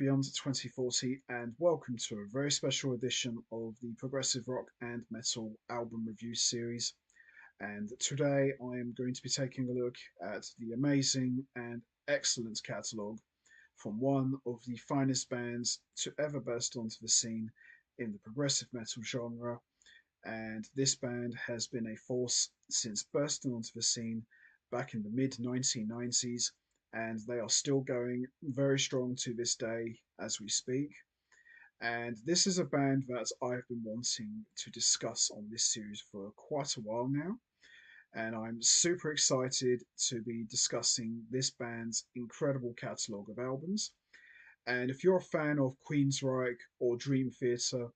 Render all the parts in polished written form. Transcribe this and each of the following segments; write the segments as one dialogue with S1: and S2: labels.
S1: Beyond 2040, and welcome to a very special edition of the Progressive Rock and Metal Album Review Series. And today I am going to be taking a look at the amazing and excellent catalogue from one of the finest bands to ever burst onto the scene in the progressive metal genre. And this band has been a force since bursting onto the scene back in the mid 1990s, and they are still going very strong to this day as we speak. And this is a band that I've been wanting to discuss on this series for quite a while now, and I'm super excited to be discussing this band's incredible catalogue of albums. And if you're a fan of Queensryche or Dream Theater,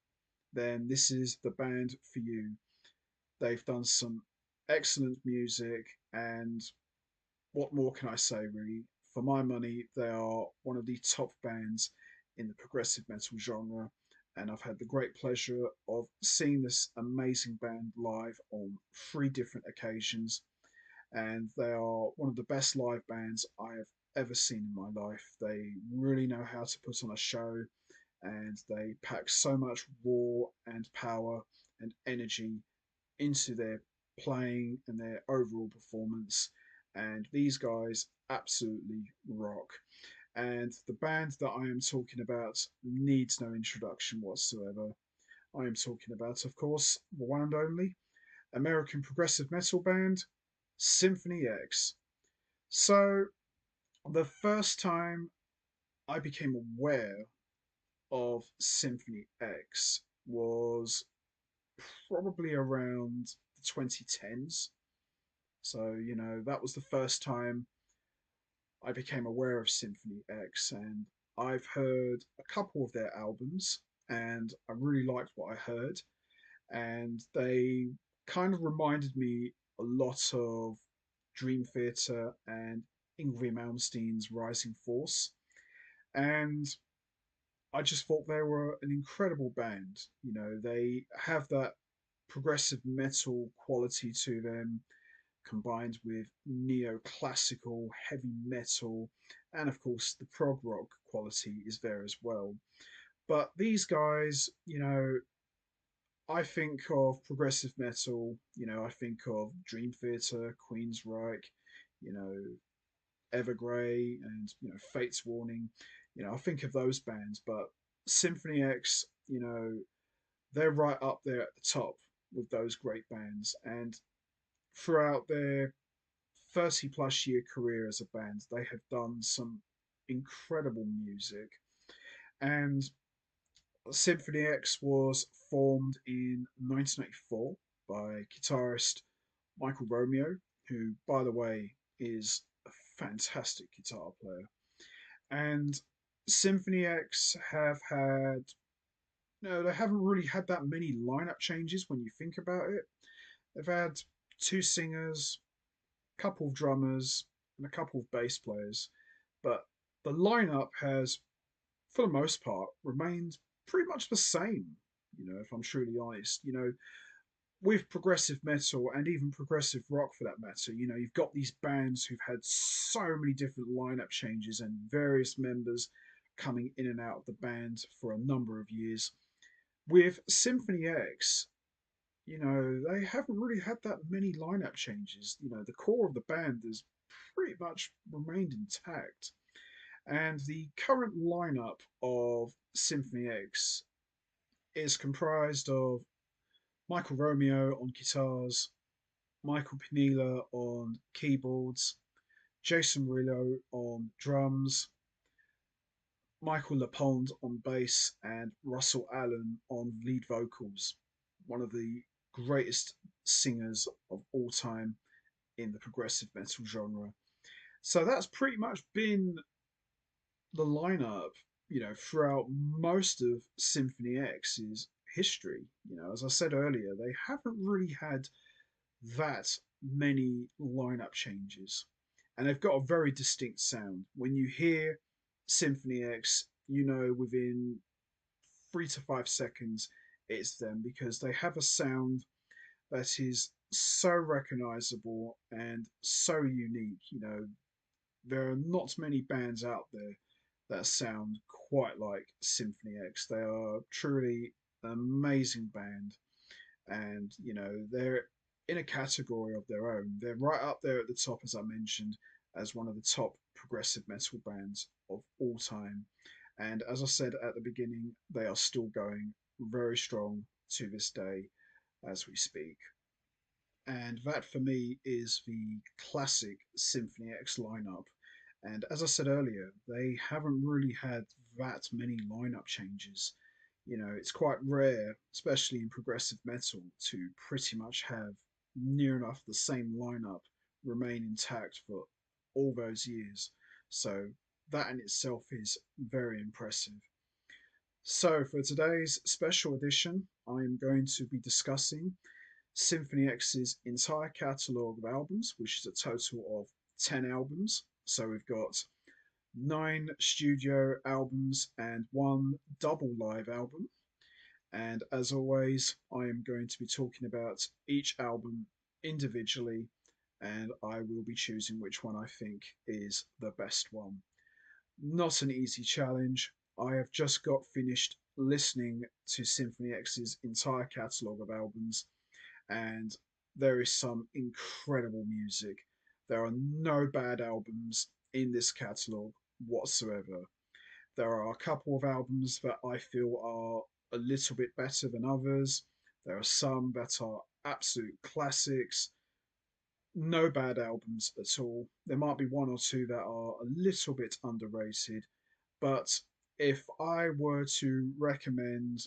S1: then this is the band for you. They've done some excellent music, and what more can I say, really? For my money, they are one of the top bands in the progressive metal genre, and I've had the great pleasure of seeing this amazing band live on three different occasions, and they are one of the best live bands I have ever seen in my life. They really know how to put on a show, and they pack so much raw and power and energy into their playing and their overall performance. And these guys absolutely rock. And the band that I am talking about needs no introduction whatsoever. I am talking about, of course, the one and only American progressive metal band, Symphony X. So, the first time I became aware of Symphony X was probably around the 2010s. So, that was the first time I became aware of Symphony X, and I've heard a couple of their albums, and I really liked what I heard. And they kind of reminded me a lot of Dream Theater and Yngwie Malmsteen's Rising Force. And I just thought they were an incredible band. They have that progressive metal quality to them combined with neoclassical, heavy metal, and of course the prog rock quality is there as well. But these guys, I think of progressive metal, I think of Dream Theater, Queensryche, you know, Evergrey, and Fate's Warning. I think of those bands, but Symphony X, they're right up there at the top with those great bands. And throughout their 30 plus year career as a band, they have done some incredible music. And Symphony X was formed in 1984 by guitarist Michael Romeo, who, by the way, is a fantastic guitar player. And Symphony X have had, no, they haven't really had that many lineup changes when you think about it. They've had two singers, couple of drummers, and a couple of bass players, but the lineup has, for the most part, remained pretty much the same. If I'm truly honest, with progressive metal and even progressive rock for that matter, you've got these bands who've had so many different lineup changes and various members coming in and out of the band for a number of years. With Symphony X, they haven't really had that many lineup changes. The core of the band has pretty much remained intact. And the current lineup of Symphony X is comprised of Michael Romeo on guitars, Michael Pinilla on keyboards, Jason Murillo on drums, Michael LePond on bass, and Russell Allen on lead vocals. One of the greatest singers of all time in the progressive metal genre. So that's pretty much been the lineup, throughout most of Symphony X's history. As I said earlier, they haven't really had that many lineup changes. And they've got a very distinct sound. When you hear Symphony X, within 3 to 5 seconds it's them because they have a sound that is so recognizable and so unique. There are not many bands out there that sound quite like Symphony X. They are truly an amazing band, and they're in a category of their own. They're right up there at the top, as I mentioned, as one of the top progressive metal bands of all time. And as I said at the beginning, they are still going very strong to this day as we speak. And that for me is the classic Symphony X lineup. And as I said earlier, they haven't really had that many lineup changes. It's quite rare, especially in progressive metal, to pretty much have near enough the same lineup remain intact for all those years. So that in itself is very impressive. So for today's special edition, I'm going to be discussing Symphony X's entire catalogue of albums, which is a total of 10 albums. So we've got 9 studio albums and 1 double live album. And as always, I am going to be talking about each album individually, and I will be choosing which one I think is the best one. Not an easy challenge. I have just got finished listening to Symphony X's entire catalogue of albums, and there is some incredible music. There are no bad albums in this catalogue whatsoever. There are a couple of albums that I feel are a little bit better than others. There are some that are absolute classics. No bad albums at all. There might be one or two that are a little bit underrated, but if I were to recommend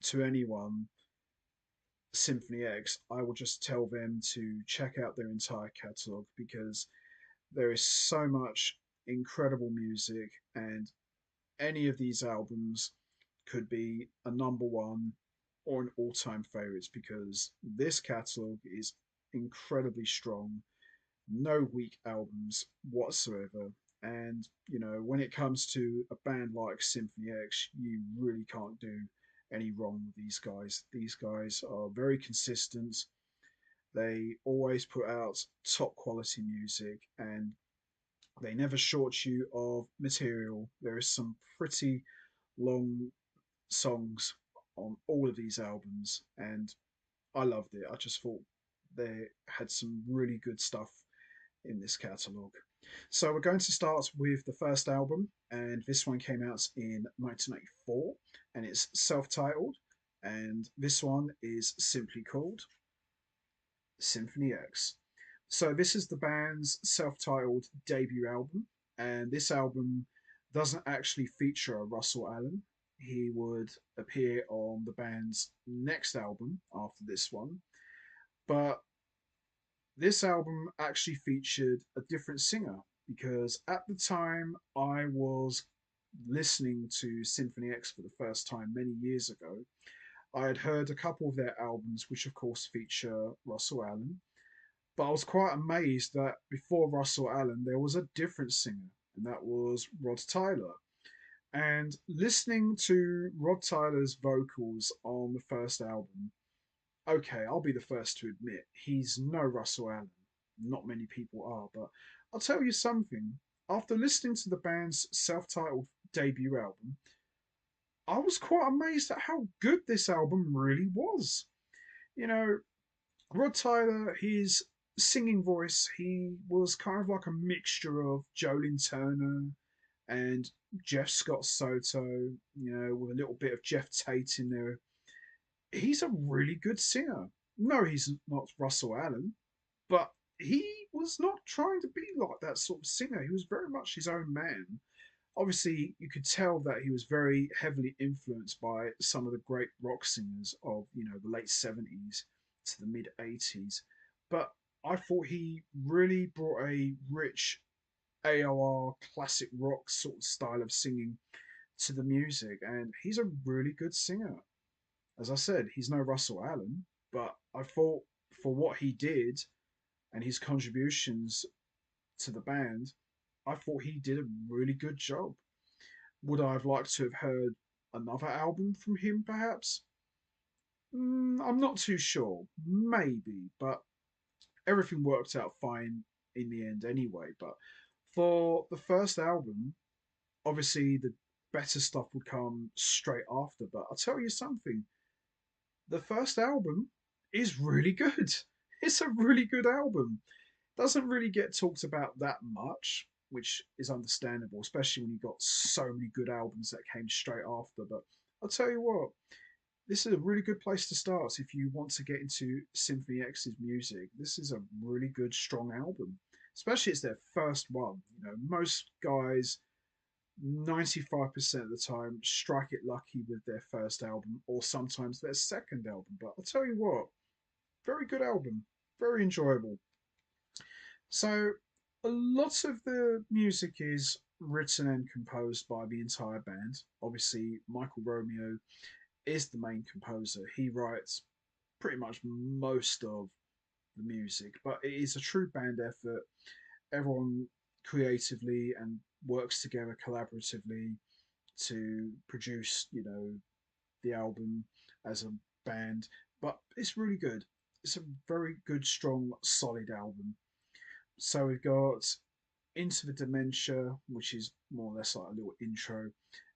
S1: to anyone Symphony X, I will just tell them to check out their entire catalogue because there is so much incredible music, and any of these albums could be a number one or an all time favourites because this catalogue is incredibly strong. No weak albums whatsoever. And, when it comes to a band like Symphony X, you really can't do any wrong with these guys. These guys are very consistent. They always put out top quality music and they never short you of material. There is some pretty long songs on all of these albums, and I loved it. I just thought they had some really good stuff in this catalogue. So we're going to start with the first album, and this one came out in 1984, and it's self-titled, and this one is simply called Symphony X. So this is the band's self-titled debut album, and this album doesn't actually feature Russell Allen. He would appear on the band's next album after this one, but this album actually featured a different singer because at the time I was listening to Symphony X for the first time many years ago. I had heard a couple of their albums, which of course feature Russell Allen, but I was quite amazed that before Russell Allen, there was a different singer, and that was Rod Tyler. And listening to Rod Tyler's vocals on the first album, okay, I'll be the first to admit he's no Russell Allen. Not many people are, but I'll tell you something. After listening to the band's self titled debut album, I was quite amazed at how good this album really was. You know, Rod Tyler, his singing voice, he was kind of like a mixture of Jolene Turner and Jeff Scott Soto, with a little bit of Jeff Tate in there. He's a really good singer. No, he's not Russell Allen, but he was not trying to be like that sort of singer. He was very much his own man. Obviously, you could tell that he was very heavily influenced by some of the great rock singers of the late 70s to the mid 80s. But I thought he really brought a rich AOR classic rock sort of style of singing to the music, and he's a really good singer. As I said, he's no Russell Allen, but I thought for what he did and his contributions to the band, I thought he did a really good job. Would I have liked to have heard another album from him, perhaps? I'm not too sure. Maybe, but everything worked out fine in the end anyway. But for the first album, Obviously, the better stuff would come straight after, but I'll tell you something, the first album is really good. It's a really good album. Doesn't really get talked about that much, which is understandable, especially when you got so many good albums that came straight after. But I'll tell you what, this is a really good place to start if you want to get into Symphony X's music. This is a really good, strong album, especially it's their first one. You know, most guys 95% of the time strike it lucky with their first album or sometimes their second album. But I'll tell you what, very good album, very enjoyable. So, a lot of the music is written and composed by the entire band. Obviously, Michael Romeo is the main composer. He writes pretty much most of the music, but it is a true band effort. Everyone creatively and works together collaboratively to produce, the album as a band. But it's really good. It's a very good, strong, solid album. So we've got Into the Dementia, which is more or less like a little intro.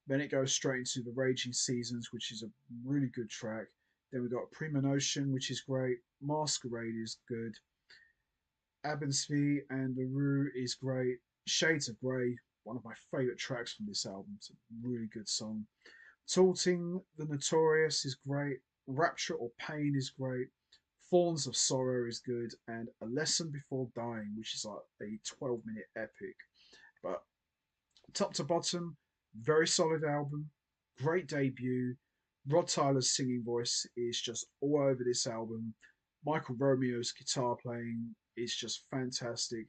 S1: Then it goes straight into the Raging Seasons, which is a really good track. Then we've got Prima Notion, which is great. Masquerade is good. Abensby and the Rue is great. Shades of Grey, one of my favourite tracks from this album. It's a really good song. Taunting the Notorious is great. Rapture or Pain is great. Thorns of Sorrow is good. And A Lesson Before Dying, which is like a 12-minute epic. But top to bottom, very solid album. Great debut. Rod Tyler's singing voice is just all over this album. Michael Romeo's guitar playing is just fantastic.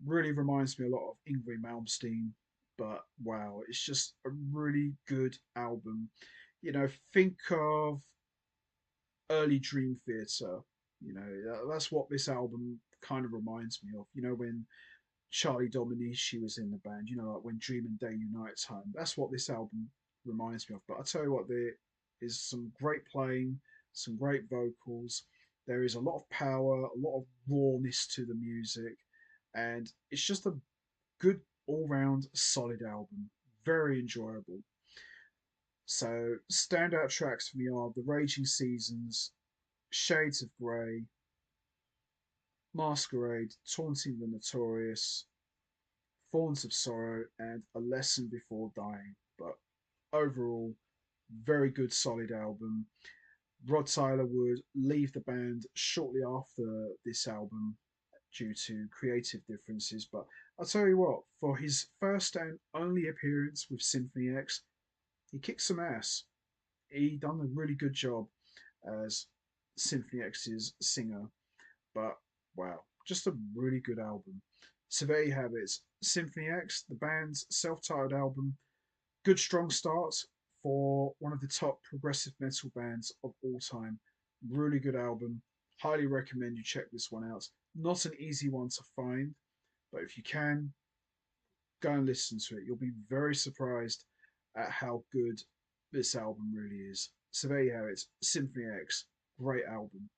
S1: Really reminds me a lot of Yngwie Malmsteen, but wow, it's just a really good album. Think of early Dream Theater. That's what this album kind of reminds me of. When Charlie Dominici was in the band, like when Dream and Day Unite time. That's what this album reminds me of. But I tell you what, there is some great playing, some great vocals. There is a lot of power, a lot of rawness to the music, and it's just a good all round solid album. Very enjoyable. So, standout tracks for me are The Raging Seasons, Shades of Grey, Masquerade, Taunting the Notorious, Thorns of Sorrow, and A Lesson Before Dying. But overall, very good, solid album. Rod Tyler would leave the band shortly after this album due to creative differences. But I'll tell you what, for his first and only appearance with Symphony X, he kicked some ass. He done a really good job as Symphony X's singer. But wow, just a really good album. So there you have it. Symphony X, the band's self-titled album. Good strong start for one of the top progressive metal bands of all time. Really good album. Highly recommend you check this one out. Not an easy one to find, but if you can, go and listen to it. You'll be very surprised at how good this album really is. So there you have it. Symphony X. Great album.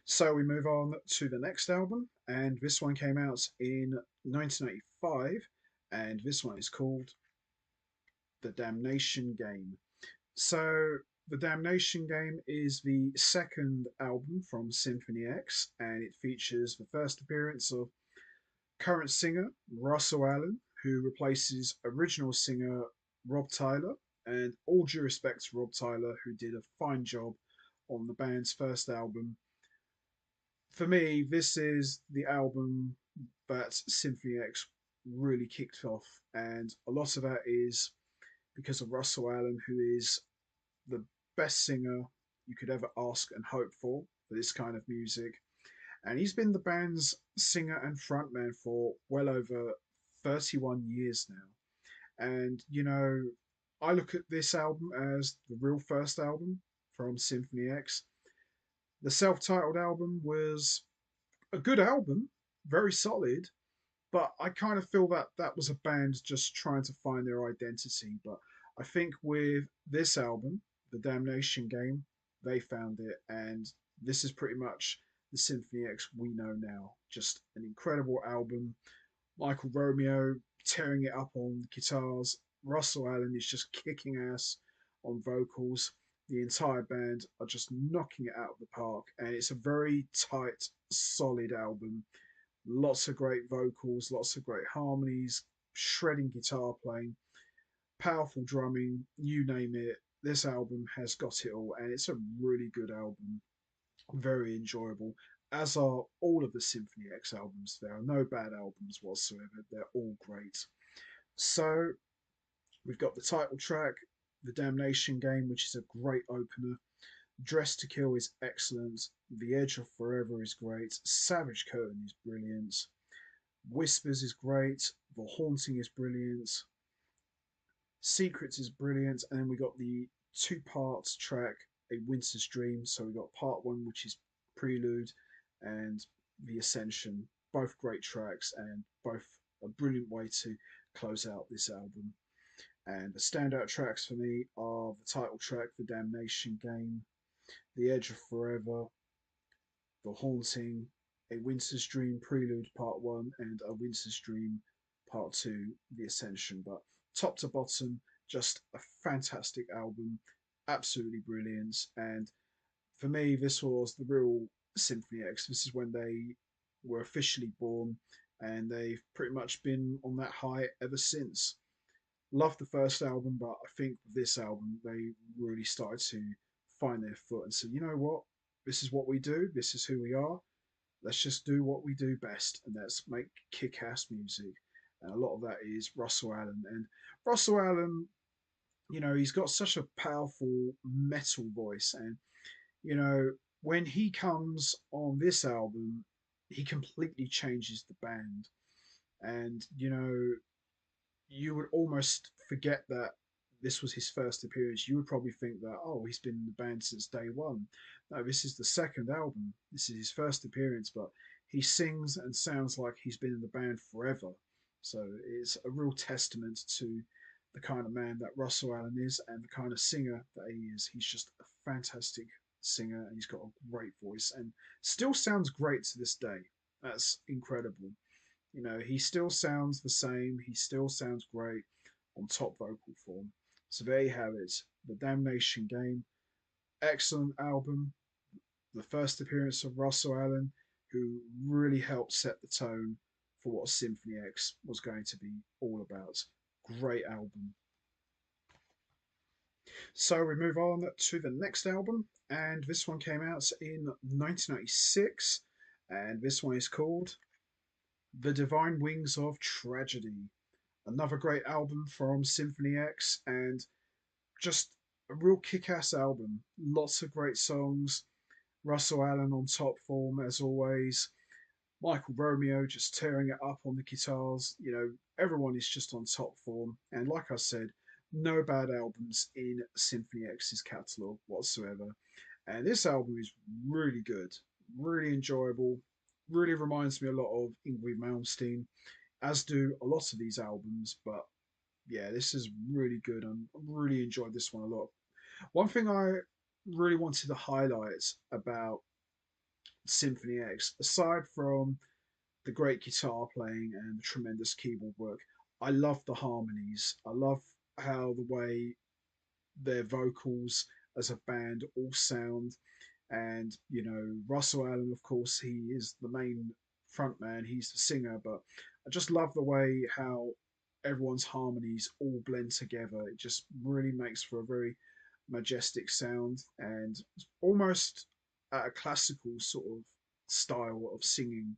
S1: So we move on to the next album, and this one came out in 1985, and this one is called The Damnation Game. So The Damnation Game is the second album from Symphony X, and it features the first appearance of current singer Russell Allen, who replaces original singer Rob Tyler. And all due respect to Rob Tyler, who did a fine job on the band's first album. For me, this is the album that Symphony X really kicked off, and a lot of that is because of Russell Allen, who is the best singer you could ever ask and hope for this kind of music. And he's been the band's singer and frontman for well over 31 years now. And, I look at this album as the real first album from Symphony X. The self titled album was a good album, very solid, but I kind of feel that that was a band just trying to find their identity. But I think with this album, The Damnation Game, they found it, and this is pretty much the Symphony X we know now. Just an incredible album. Michael Romeo tearing it up on guitars. Russell Allen is just kicking ass on vocals. The entire band are just knocking it out of the park, and it's a very tight, solid album. Lots of great vocals, lots of great harmonies, shredding guitar playing, powerful drumming, you name it. This album has got it all, and it's a really good album. Very enjoyable, as are all of the Symphony X albums. There are no bad albums whatsoever, they're all great. So, we've got the title track, The Damnation Game, which is a great opener. Dress to Kill is excellent. The Edge of Forever is great. Savage Curtain is brilliant. Whispers is great. The Haunting is brilliant. Secrets is brilliant. And then we got the two parts track, A Winter's Dream. So we got part one, which is Prelude, and The Ascension. Both great tracks and both a brilliant way to close out this album. And the standout tracks for me are the title track, The Damnation Game, The Edge of Forever, The Haunting, A Winter's Dream Prelude Part 1, and A Winter's Dream Part 2, The Ascension. But top to bottom, just a fantastic album, absolutely brilliant. And for me, this was the real Symphony X. This is when they were officially born, and they've pretty much been on that high ever since. Loved the first album, but I think with this album, they really started to find their foot and said, you know what? This is what we do. This is who we are. Let's just do what we do best, and let's make kick-ass music. And a lot of that is Russell Allen. And Russell Allen, he's got such a powerful metal voice. And, you know, when he comes on this album, he completely changes the band. And, you would almost forget that this was his first appearance. You would probably think that, oh, he's been in the band since day one. No, this is the second album. This is his first appearance, but he sings and sounds like he's been in the band forever. So it's a real testament to the kind of man that Russell Allen is and the kind of singer that he is. He's just a fantastic singer, and he's got a great voice and still sounds great to this day. That's incredible. He still sounds the same. He still sounds great on top vocal form. So there you have it. The Damnation Game. Excellent album. The first appearance of Russell Allen, who really helped set the tone for what Symphony X was going to be all about. Great album. So we move on to the next album, and this one came out in 1996, and this one is called The Divine Wings of Tragedy. Another great album from Symphony X, and just a real kick-ass album. Lots of great songs. Russell Allen on top form as always. Michael Romeo just tearing it up on the guitars. Everyone is just on top form. And like I said, no bad albums in Symphony X's catalogue whatsoever. And this album is really good, really enjoyable. Really reminds me a lot of Yngwie Malmsteen, as do a lot of these albums. But yeah, this is really good. I really enjoyed this one a lot. One thing I really wanted to highlight about Symphony X, aside from the great guitar playing and the tremendous keyboard work, I love the harmonies. I love how the way their vocals as a band all sound. And, Russell Allen, of course, he is the main frontman, he's the singer, but I just love the way how everyone's harmonies all blend together. It just really makes for a very majestic sound and almost a classical sort of style of singing.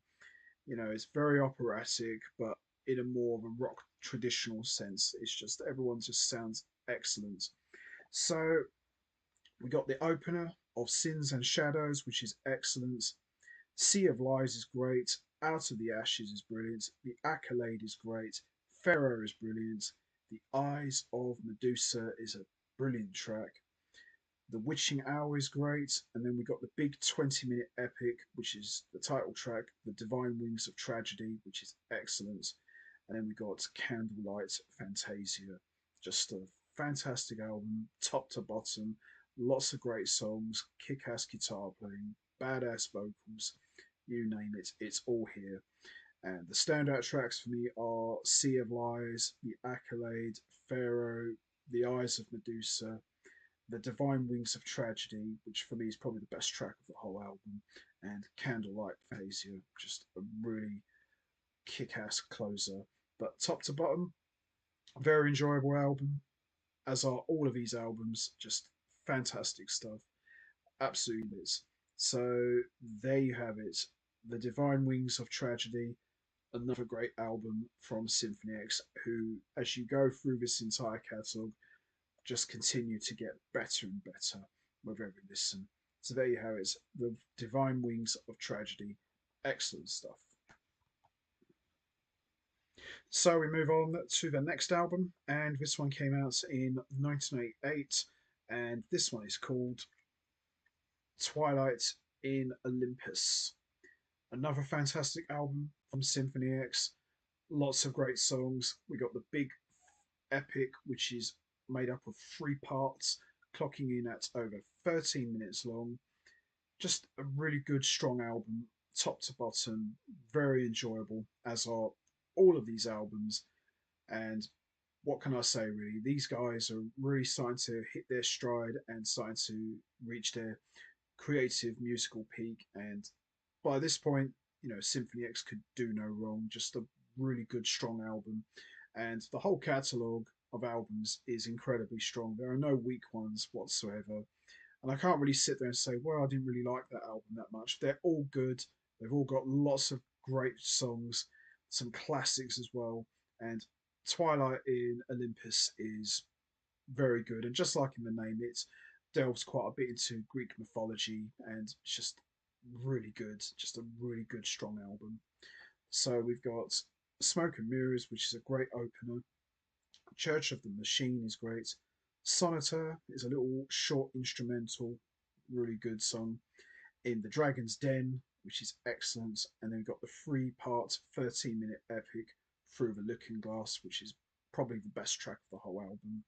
S1: It's very operatic, but in a more of a rock traditional sense. It's just everyone just sounds excellent. So we got the opener of Sins and Shadows, which is excellent. Sea of Lies is great. Out of the Ashes is brilliant. The Accolade is great. Pharaoh is brilliant. The Eyes of Medusa is a brilliant track. The Witching Hour is great. And then we got the big 20-minute epic, which is the title track, The Divine Wings of Tragedy, which is excellent. And then we got Candlelight Fantasia. Just a fantastic album, top to bottom. Lots of great songs, kick-ass guitar playing, badass vocals, you name it, it's all here. And the standout tracks for me are Sea of Lies, The Accolade, Pharaoh, The Eyes of Medusa, The Divine Wings of Tragedy, which for me is probably the best track of the whole album, and Candlelight Fantasia, just a really kick ass closer. But top to bottom, very enjoyable album, as are all of these albums, just fantastic stuff. Absolutely is. So there you have it. The Divine Wings of Tragedy, another great album from Symphony X, who, as you go through this entire catalogue, just continue to get better and better with every listen. So there you have it. The Divine Wings of Tragedy. Excellent stuff. So we move on to the next album, and this one came out in 1988, and this one is called Twilight in Olympus. Another fantastic album from Symphony X. Lots of great songs. We got the big epic, which is made up of three parts, clocking in at over 13 minutes long. Just a really good, strong album, top to bottom, very enjoyable, as are all of these albums. And what can I say, really? These guys are really starting to hit their stride and starting to reach their creative musical peak. And by this point, Symphony X could do no wrong. Just a really good, strong album. And the whole catalogue of albums is incredibly strong. There are no weak ones whatsoever. And I can't really sit there and say, well, I didn't really like that album that much. They're all good. They've all got lots of great songs, some classics as well. And Twilight in Olympus is very good. And just like in the name, it delves quite a bit into Greek mythology and it's just really good. Just a really good, strong album. So we've got Smoke and Mirrors, which is a great opener. Church of the Machine is great. Sonata is a little short instrumental, really good song. In the Dragon's Den, which is excellent. And then we've got the three-part, 13-minute epic Through the Looking Glass, which is probably the best track of the whole album.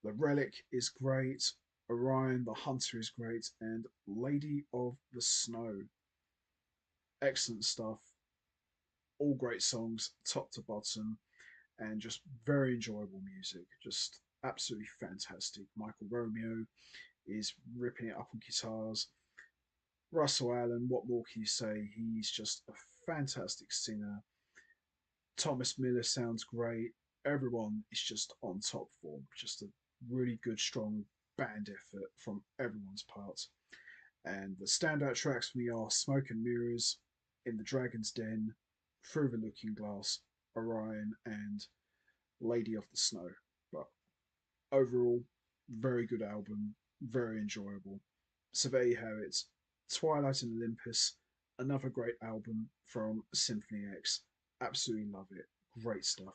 S1: The Relic is great. Orion the Hunter is great. And Lady of the Snow. Excellent stuff. All great songs, top to bottom, and just very enjoyable music. Just absolutely fantastic. Michael Romeo is ripping it up on guitars. Russell Allen, what more can you say? He's just a fantastic singer. Thomas Miller sounds great. Everyone is just on top form. Just a really good, strong band effort from everyone's part. And the standout tracks for me are Smoke and Mirrors, In the Dragon's Den, Through the Looking Glass, Orion, and Lady of the Snow. But overall, very good album, very enjoyable. So there you have it. Twilight in Olympus, another great album from Symphony X. Absolutely love it. Great stuff.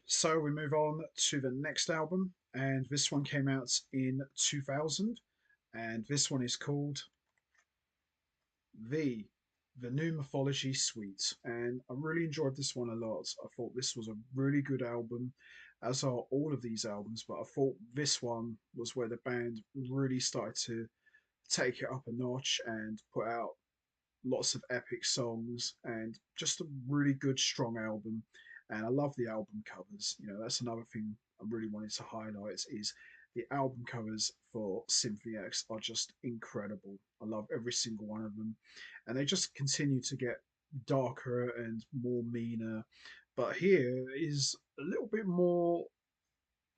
S1: So we move on to the next album, and this one came out in 2000, and this one is called the the New Mythology Suite, and I really enjoyed this one a lot. I thought this was a really good album, as are all of these albums, but I thought this one was where the band really started to take it up a notch and put out lots of epic songs and just a really good, strong album. And I love the album covers. That's another thing I really wanted to highlight is the album covers for Symphony X are just incredible. I love every single one of them, and they just continue to get darker and more meaner. But here is a little bit more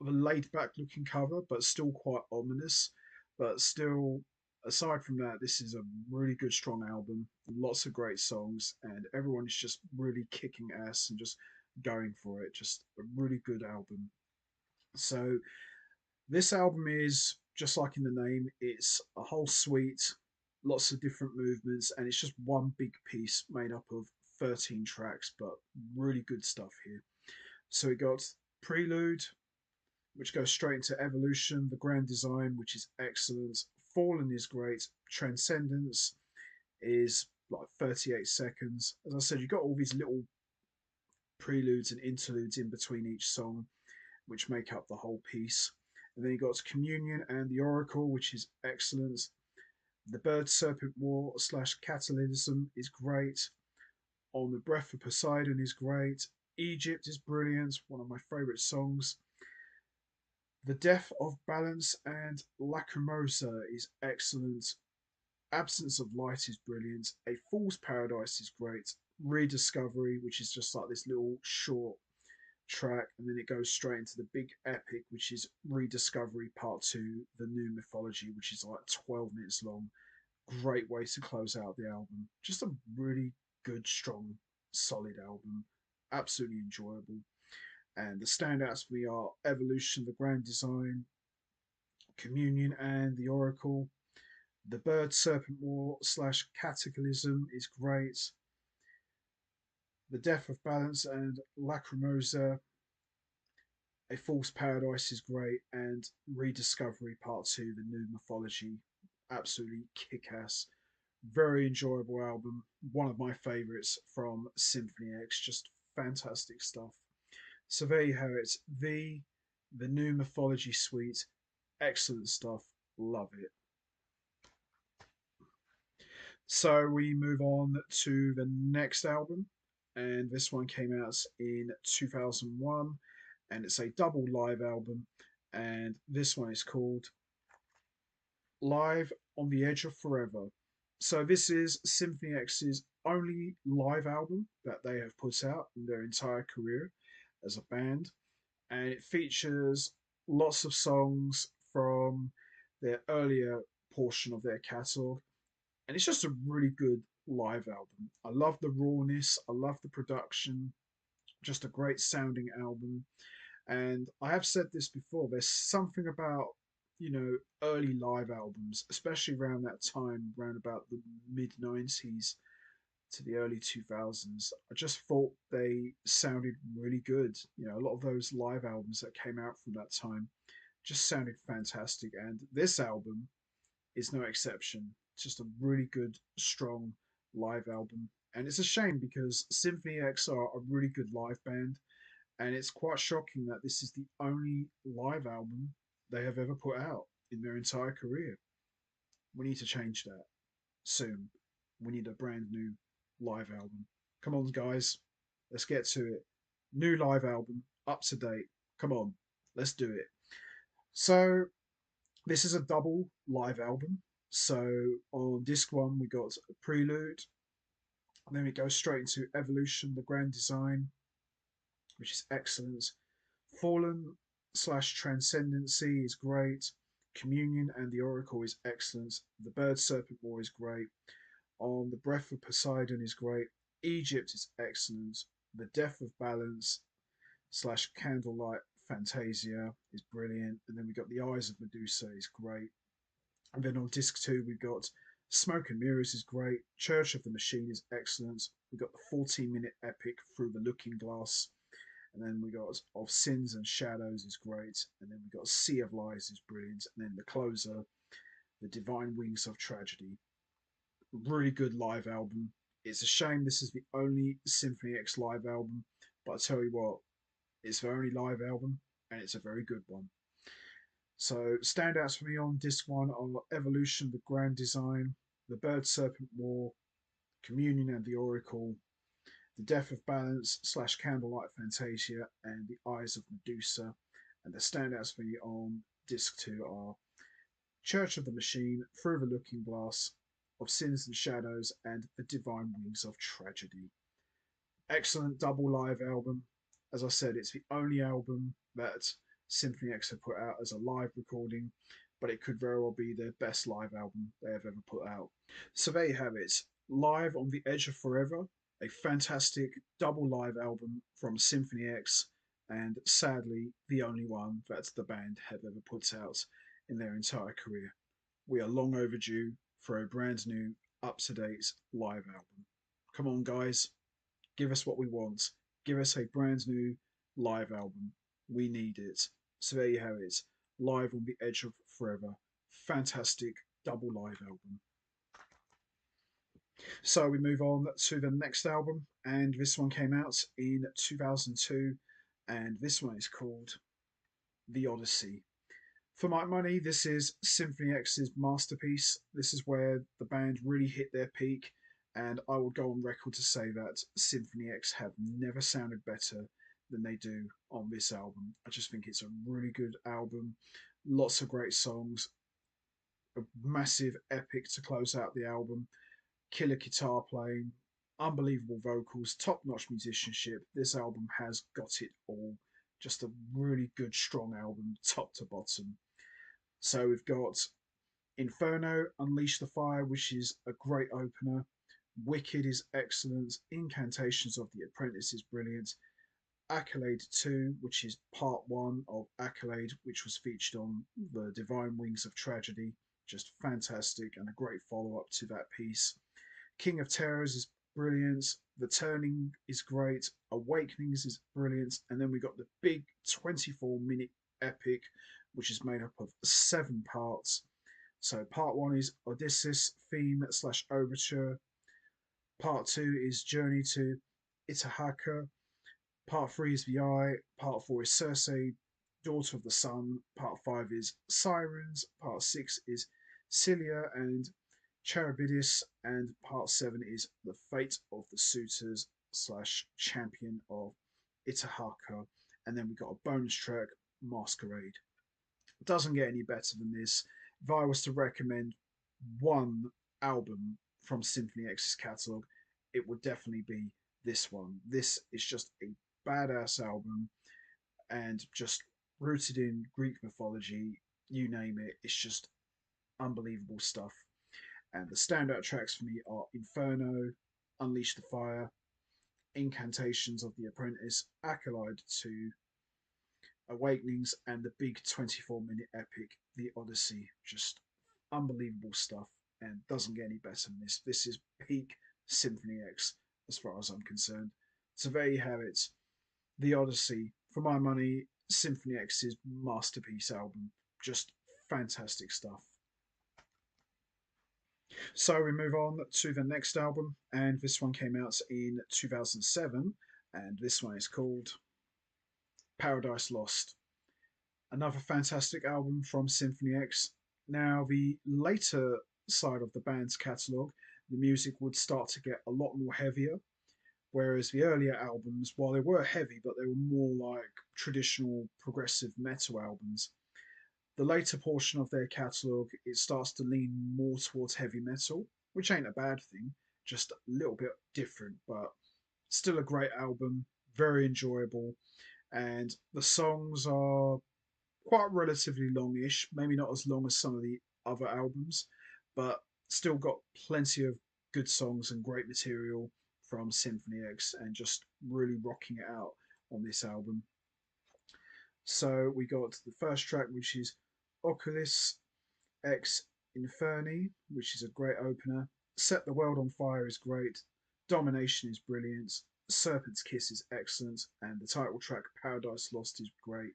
S1: of a laid back looking cover, but still quite ominous. But still, aside from that, this is a really good, strong album. Lots of great songs, and everyone is just really kicking ass and just going for it. Just a really good album. So, this album is just like in the name, it's a whole suite, lots of different movements, and it's just one big piece made up of 13 tracks, but really good stuff here. So, we got Prelude, which goes straight into Evolution, the Grand Design, which is excellent. Fallen is great. Transcendence is like 38 seconds. As I said, you've got all these little preludes and interludes in between each song, which make up the whole piece. And then you've got Communion and the Oracle, which is excellent. The Bird Serpent War / Catalysm is great. On the Breath of Poseidon is great. Egypt is brilliant, one of my favourite songs. The Death of Balance and Lacrimosa is excellent. Absence of Light is brilliant. A Fool's Paradise is great. Rediscovery, which is just like this little short track, and then it goes straight into the big epic, which is Rediscovery Part 2, The New Mythology, which is like 12 minutes long. Great way to close out the album. Just a really good, strong, solid album. Absolutely enjoyable. And the standouts for me are Evolution, The Grand Design, Communion, and The Oracle. The Bird Serpent War / Cataclysm is great. The Death of Balance and Lacrimosa, A False Paradise is great. And Rediscovery Part 2, The New Mythology, absolutely kick ass. Very enjoyable album. One of my favourites from Symphony X. Just fantastic stuff. So there you have it. The New Mythology Suite. Excellent stuff. Love it. So we move on to the next album, and this one came out in 2001, and it's a double live album, and this one is called Live on the Edge of Forever. So this is Symphony X's only live album that they have put out in their entire career as a band, and it features lots of songs from their earlier portion of their catalogue, and it's just a really good live album. I love the rawness, I love the production, just a great sounding album. And I have said this before, there's something about, early live albums, especially around that time, around about the mid 90s to the early 2000s. I just thought they sounded really good. A lot of those live albums that came out from that time just sounded fantastic. And this album is no exception. It's just a really good, strong live album. And it's a shame because Symphony X are a really good live band, and it's quite shocking that this is the only live album they have ever put out in their entire career. We need to change that soon. We need a brand new live album. Come on, guys, let's get to it. New live album, up to date. Come on, let's do it. So, this is a double live album. So, on disc one, we got a prelude, and then we go straight into Evolution, the Grand Design, which is excellent. Fallen / Transcendency is great. Communion and the Oracle is excellent. The Bird Serpent War is great. On the Breath of Poseidon is great. Egypt is excellent. The Death of Balance / Candlelight Fantasia is brilliant. And then we got The Eyes of Medusa is great. And then on disc two, we've got Smoke and Mirrors is great. Church of the Machine is excellent. We've got the 14-minute epic Through the Looking Glass. And then we got Of Sins and Shadows is great. And then we got Sea of Lies is brilliant. And then the closer, The Divine Wings of Tragedy. Really good live album. It's a shame this is the only Symphony X live album, but I tell you what, it's their only live album, and it's a very good one. So standouts for me on disc one are Evolution, The Grand Design, The Bird Serpent War, Communion and the Oracle, The Death of Balance / Candlelight Fantasia, and The Eyes of Medusa. And the standouts for me on disc two are Church of the Machine, Through the Looking Glass, Of Sins and Shadows, and The Divine Wings of Tragedy. Excellent double live album. As I said, it's the only album that Symphony X have put out as a live recording, but it could very well be their best live album they have ever put out. So there you have it. Live on the Edge of Forever, a fantastic double live album from Symphony X, and sadly, the only one that the band have ever put out in their entire career. We are long overdue for a brand new, up to date live album. Come on, guys, give us what we want. Give us a brand new live album. We need it. So there you have it. Live on the Edge of Forever. Fantastic double live album. So we move on to the next album, and this one came out in 2002, and this one is called The Odyssey. For my money, this is Symphony X's masterpiece. This is where the band really hit their peak, and I would go on record to say that Symphony X have never sounded better than they do on this album. I just think it's a really good album, lots of great songs, a massive epic to close out the album, killer guitar playing, unbelievable vocals, top notch musicianship. This album has got it all. Just a really good, strong album, top to bottom. So we've got Inferno, Unleash the Fire, which is a great opener. Wicked is excellent. Incantations of the Apprentice is brilliant. Accolade 2, which is part 1 of Accolade, which was featured on the Divine Wings of Tragedy. Just fantastic and a great follow up to that piece. King of Terrors is brilliant. The Turning is great. Awakenings is brilliant. And then we got the big 24-minute epic, which is made up of 7 parts. So part 1 is Odysseus theme slash overture. Part 2 is Journey to Ithaca. Part 3 is the Eye. Part 4 is Circe, Daughter of the Sun. Part 5 is Sirens. Part 6 is Cilia and Charybdis. And part 7 is The Fate of the Suitors slash Champion of Ithaca. And then we got a bonus track, Masquerade. It doesn't get any better than this. If I was to recommend one album from Symphony X's catalogue, it would definitely be this one. This is just a badass album and just rooted in Greek mythology, you name it. It's just unbelievable stuff. And the standout tracks for me are Inferno, Unleash the Fire, Incantations of the Apprentice, Acolyte 2, Awakenings, and the big 24-minute epic, The Odyssey. Just unbelievable stuff and doesn't get any better than this. This is peak Symphony X as far as I'm concerned. So there you have it. The Odyssey, for my money, Symphony X's masterpiece album. Just fantastic stuff. So we move on to the next album, and this one came out in 2007, and this one is called Paradise Lost. Another fantastic album from Symphony X. Now, the later side of the band's catalogue, the music would start to get a lot more heavier, whereas the earlier albums, while they were heavy, but they were more like traditional progressive metal albums. The later portion of their catalogue, it starts to lean more towards heavy metal, which ain't a bad thing, just a little bit different, but still a great album, very enjoyable, and the songs are quite relatively longish, maybe not as long as some of the other albums, but still got plenty of good songs and great material from Symphony X and just really rocking it out on this album. So we got the first track, which is Oculus X Inferni, which is a great opener. Set the World on Fire is great. Domination is brilliant. Serpent's Kiss is excellent. And the title track, Paradise Lost, is great.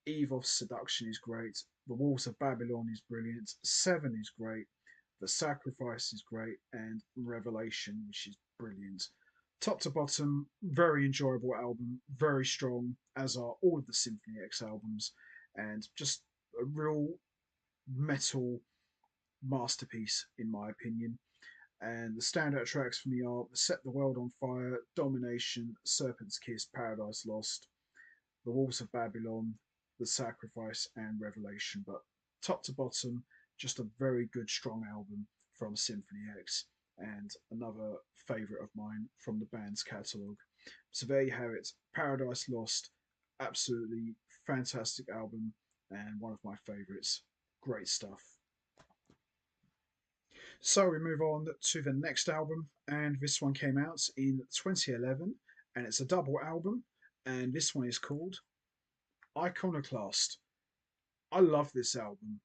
S1: Eve of Seduction is great. The Walls of Babylon is brilliant. Seven is great. The Sacrifice is great. And Revelation, which is brilliant. Top to bottom, very enjoyable album. Very strong, as are all of the Symphony X albums. And just a real metal masterpiece, in my opinion. And the standout tracks for me are Set the World on Fire, Domination, Serpent's Kiss, Paradise Lost, The Walls of Babylon, The Sacrifice, and Revelation. But top to bottom, just a very good, strong album from Symphony X, and another favourite of mine from the band's catalogue. So there you have it, Paradise Lost, absolutely fantastic album, and one of my favourites. Great stuff. So we move on to the next album, and this one came out in 2011, and it's a double album, and this one is called Iconoclast. I love this album.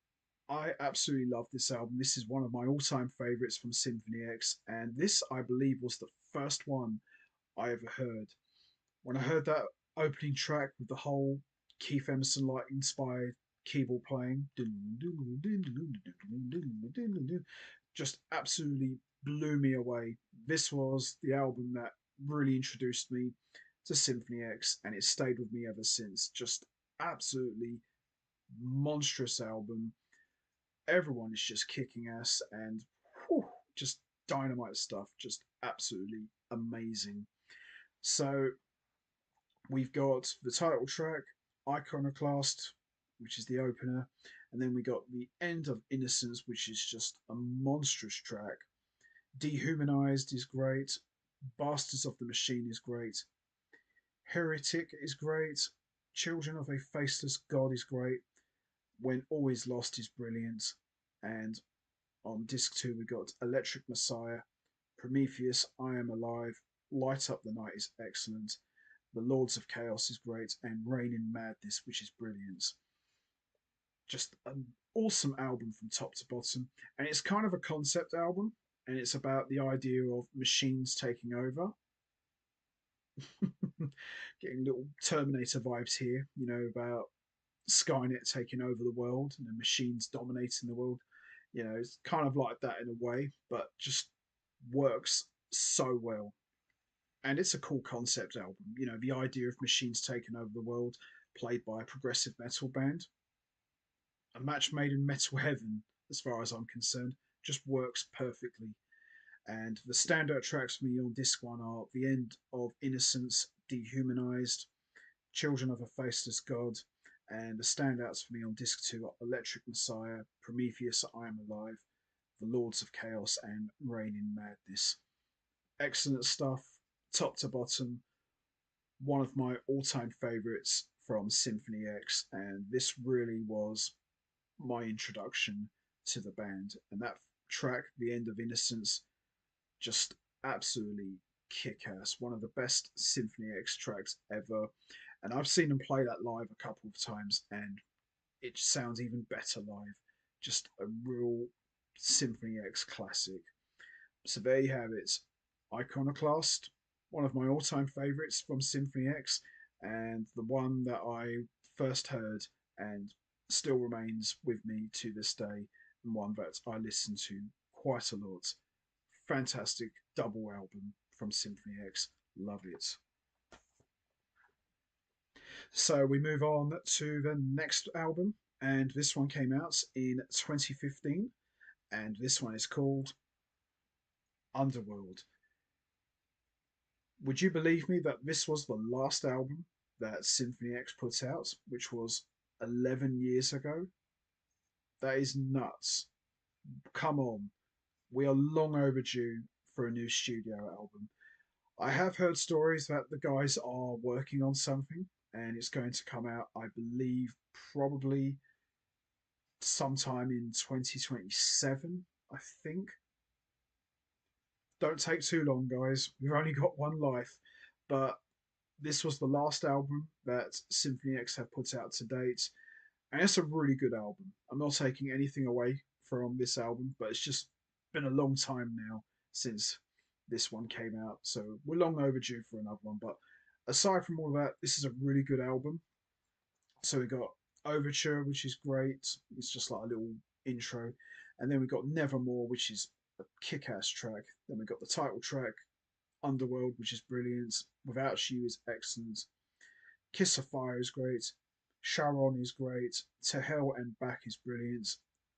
S1: I absolutely love this album. This is one of my all-time favorites from Symphony X, and this, I believe, was the first one I ever heard. When I heard that opening track with the whole Keith Emerson like inspired keyboard playing, just absolutely blew me away. This was the album that really introduced me to Symphony X, and it stayed with me ever since. Just absolutely monstrous album. Everyone is just kicking ass and whew, just dynamite stuff, just absolutely amazing. So we've got the title track, Iconoclast, which is the opener, and then we got the End of Innocence, which is just a monstrous track. Dehumanized is great. Bastards of the Machine is great. Heretic is great. Children of a Faceless God is great. When All Is Lost is brilliant. And on disc two, we got Electric Messiah, Prometheus, I Am Alive, Light Up the Night is excellent. The Lords of Chaos is great, and Reign in Madness, which is brilliant. Just an awesome album from top to bottom. And it's kind of a concept album, and it's about the idea of machines taking over. Getting little Terminator vibes here, about Skynet taking over the world and the machines dominating the world. It's kind of like that in a way, but just works so well. And it's a cool concept album. The idea of machines taking over the world, played by a progressive metal band, a match made in metal heaven, as far as I'm concerned, just works perfectly. And the standout tracks for me on disc one are The End of Innocence, Dehumanized, Children of a Faceless God, and the standouts for me on disc two are Electric Messiah, Prometheus, I Am Alive, The Lords of Chaos, and Reign in Madness. Excellent stuff, top to bottom. One of my all-time favorites from Symphony X, and this really was my introduction to the band. And that track, The End of Innocence, just absolutely kick-ass. One of the best Symphony X tracks ever. And I've seen them play that live a couple of times, and it sounds even better live. Just a real Symphony X classic. So there you have it. Iconoclast, one of my all-time favorites from Symphony X, and the one that I first heard and still remains with me to this day, and one that I listen to quite a lot. Fantastic double album from Symphony X. Love it. So we move on to the next album, and this one came out in 2015, and this one is called Underworld. Would you believe me that this was the last album that Symphony X put out, which was 11 years ago? That is nuts. Come on. We are long overdue for a new studio album. I have heard stories that the guys are working on something and it's going to come out, I believe, probably sometime in 2027, I think. Don't take too long, guys. We've only got one life. But this was the last album that Symphony X have put out to date. And it's a really good album. I'm not taking anything away from this album, but it's just been a long time now since this one came out. So we're long overdue for another one. But aside from all that, this is a really good album. So we got Overture, which is great. It's just like a little intro. And then we got Nevermore, which is a kick ass track. Then we got the title track, Underworld, which is brilliant. Without You is excellent. Kiss of Fire is great. Sharon is great. To Hell and Back is brilliant.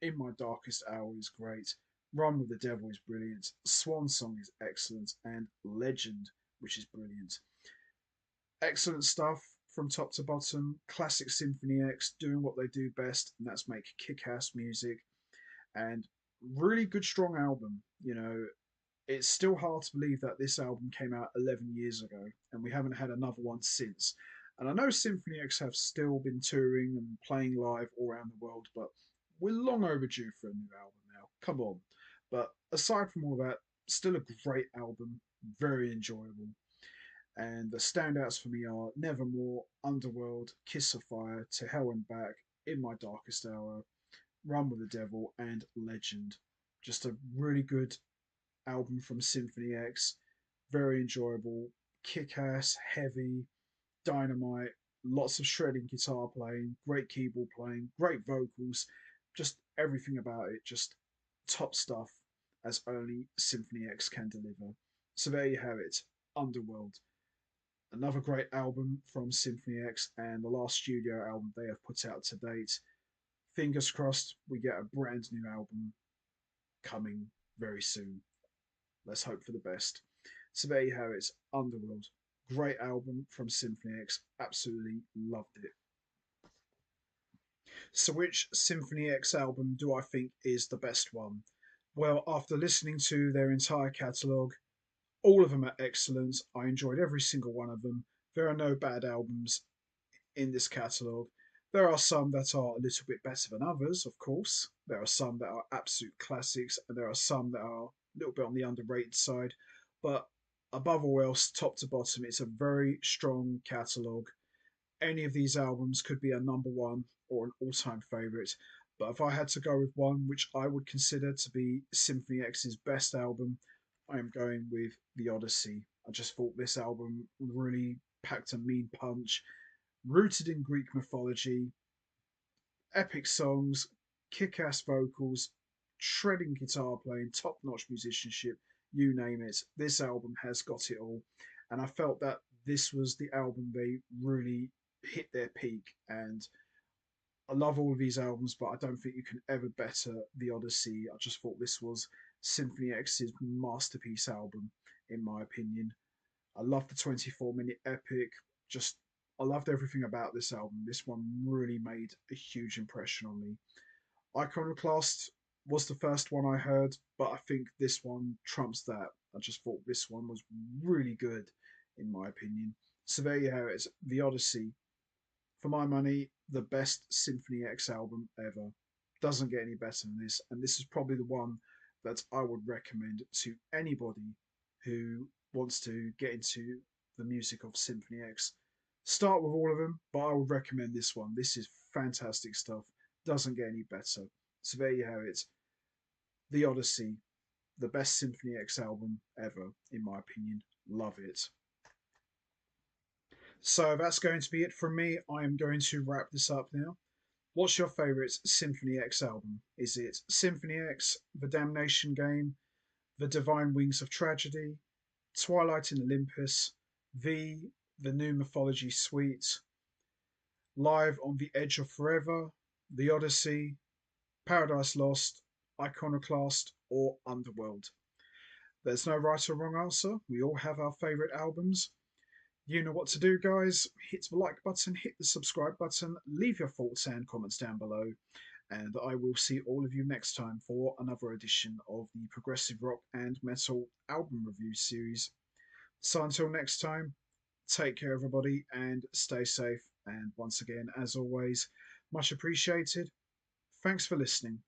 S1: In My Darkest Hour is great. Run with the Devil is brilliant. Swan Song is excellent. And Legend, which is brilliant. Excellent stuff from top to bottom. Classic Symphony X doing what they do best, and that's make kick ass music. And really good, strong album. It's still hard to believe that this album came out 11 years ago and we haven't had another one since. And I know Symphony X have still been touring and playing live all around the world, but we're long overdue for a new album now. Come on. But aside from all that, still a great album, very enjoyable. And the standouts for me are Nevermore, Underworld, Kiss of Fire, To Hell and Back, In My Darkest Hour, Run with the Devil, and Legend. Just a really good album from Symphony X. Very enjoyable, kick ass, heavy, dynamite, lots of shredding guitar playing, great keyboard playing, great vocals, just everything about it, just top stuff as only Symphony X can deliver. So there you have it, Underworld. Another great album from Symphony X and the last studio album they have put out to date. fingers crossed we get a brand new album coming very soon. Let's hope for the best. So there you have it. Underworld. Great album from Symphony X. Absolutely loved it. So, which Symphony X album do I think is the best one? Well, after listening to their entire catalogue, all of them are excellent. I enjoyed every single one of them. There are no bad albums in this catalogue. There are some that are a little bit better than others, of course. There are some that are absolute classics, and there are some that are a little bit on the underrated side. But above all else, top to bottom, it's a very strong catalogue. Any of these albums could be a number one or an all time favourite. But if I had to go with one which I would consider to be Symphony X's best album, I am going with The Odyssey. I just thought this album really packed a mean punch, rooted in Greek mythology, epic songs, kick ass vocals, shredding guitar playing, top notch musicianship, you name it. This album has got it all. And I felt that this was the album they really hit their peak. And I love all of these albums, but I don't think you can ever better The Odyssey. I just thought this was Symphony X's masterpiece album, in my opinion. I love the 24-minute epic. Just, I loved everything about this album. This one really made a huge impression on me. Iconoclast was the first one I heard, but I think this one trumps that. I just thought this one was really good, in my opinion. So there you have it. The Odyssey. For my money, the best Symphony X album ever. Doesn't get any better than this, and this is probably the one that I would recommend to anybody who wants to get into the music of Symphony X. Start with all of them, but I would recommend this one. This is fantastic stuff. Doesn't get any better. So there you have it. The Odyssey, the best Symphony X album ever, in my opinion. Love it. So that's going to be it from me. I am going to wrap this up now. What's your favourite Symphony X album? Is it Symphony X, The Damnation Game, The Divine Wings of Tragedy, Twilight in Olympus, The New Mythology Suite, Live on the Edge of Forever, The Odyssey, Paradise Lost, Iconoclast, or Underworld? There's no right or wrong answer. We all have our favourite albums. You know what to do, guys. Hit the like button, hit the subscribe button, leave your thoughts and comments down below, and I will see all of you next time for another edition of the Progressive Rock and Metal album review series. So until next time, take care, everybody, and stay safe. And once again, as always, much appreciated. Thanks for listening.